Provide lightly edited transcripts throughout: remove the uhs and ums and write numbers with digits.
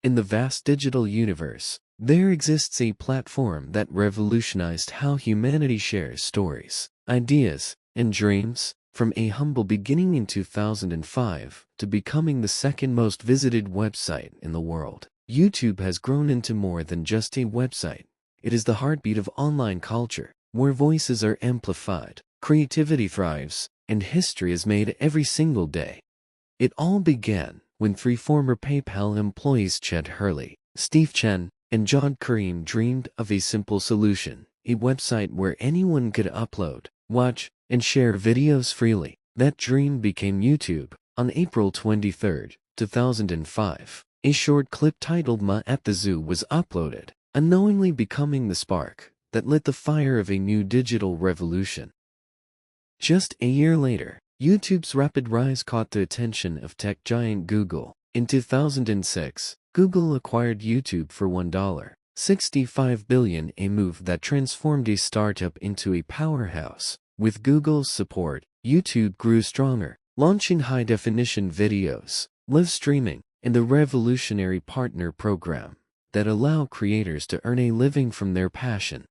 In the vast digital universe, there exists a platform that revolutionized how humanity shares stories, ideas, and dreams, from a humble beginning in 2005 to becoming the second most visited website in the world. YouTube has grown into more than just a website. It is the heartbeat of online culture, where voices are amplified, creativity thrives, and history is made every single day. It all began when three former PayPal employees, Chet Hurley, Steve Chen, and John Kareem, dreamed of a simple solution: a website where anyone could upload, watch, and share videos freely. That dream became YouTube. On April 23, 2005, a short clip titled "Ma at the Zoo" was uploaded, unknowingly becoming the spark that lit the fire of a new digital revolution. Just a year later, YouTube's rapid rise caught the attention of tech giant Google. In 2006, Google acquired YouTube for $1.65 billion, a move that transformed a startup into a powerhouse. With Google's support, YouTube grew stronger, launching high-definition videos, live streaming, and the revolutionary partner program that allow creators to earn a living from their passion.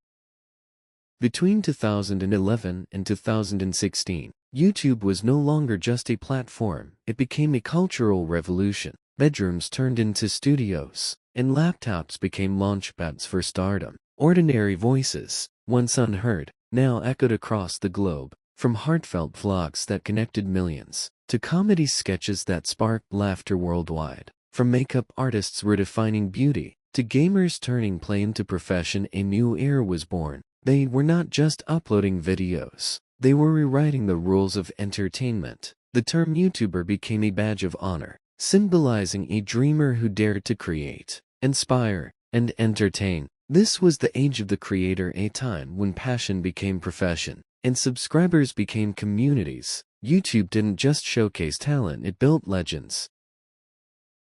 Between 2011 and 2016, YouTube was no longer just a platform. It became a cultural revolution. Bedrooms turned into studios, and laptops became launchpads for stardom. Ordinary voices, once unheard, now echoed across the globe, from heartfelt vlogs that connected millions, to comedy sketches that sparked laughter worldwide. From makeup artists redefining beauty, to gamers turning play into profession, a new era was born. They were not just uploading videos. They were rewriting the rules of entertainment. The term YouTuber became a badge of honor, symbolizing a dreamer who dared to create, inspire, and entertain. This was the age of the creator, a time when passion became profession, and subscribers became communities. YouTube didn't just showcase talent, it built legends.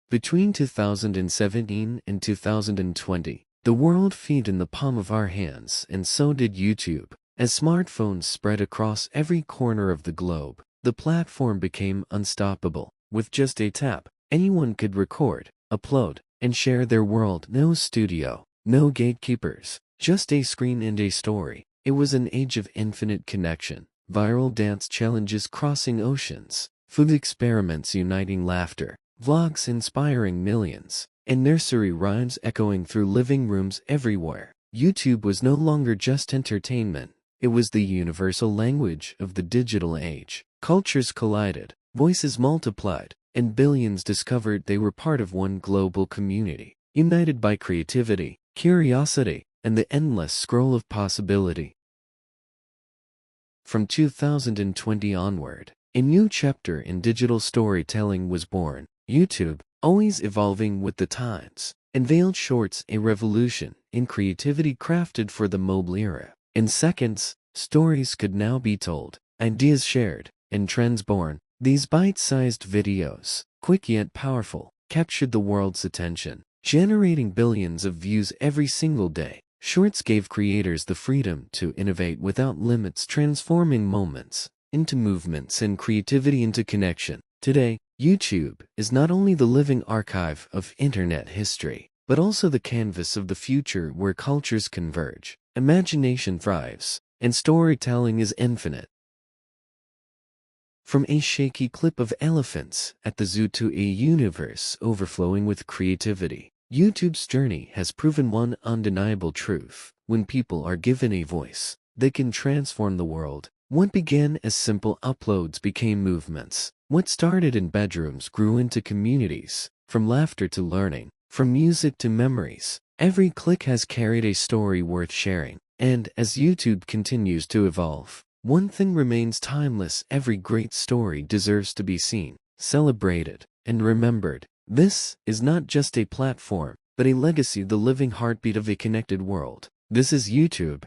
Between 2017 and 2020, the world fit in the palm of our hands, and so did YouTube. As smartphones spread across every corner of the globe, the platform became unstoppable. With just a tap, anyone could record, upload, and share their world. No studio, no gatekeepers, just a screen and a story. It was an age of infinite connection. Viral dance challenges crossing oceans, food experiments uniting laughter, vlogs inspiring millions, and nursery rhymes echoing through living rooms everywhere. YouTube was no longer just entertainment. It was the universal language of the digital age. Cultures collided, voices multiplied, and billions discovered they were part of one global community, united by creativity, curiosity, and the endless scroll of possibility. From 2020 onward, a new chapter in digital storytelling was born. YouTube, always evolving with the times, unveiled Shorts, a revolution in creativity crafted for the mobile era. In seconds, stories could now be told, ideas shared, and trends born. These bite-sized videos, quick yet powerful, captured the world's attention, generating billions of views every single day. Shorts gave creators the freedom to innovate without limits, transforming moments into movements and creativity into connection. Today, YouTube is not only the living archive of internet history, but also the canvas of the future where cultures converge, imagination thrives, and storytelling is infinite. From a shaky clip of elephants at the zoo to a universe overflowing with creativity, YouTube's journey has proven one undeniable truth: when people are given a voice, they can transform the world. What began as simple uploads became movements. What started in bedrooms grew into communities. From laughter to learning, from music to memories, every click has carried a story worth sharing. And as YouTube continues to evolve, one thing remains timeless: every great story deserves to be seen, celebrated, and remembered. This is not just a platform, but a legacy, the living heartbeat of a connected world. This is YouTube,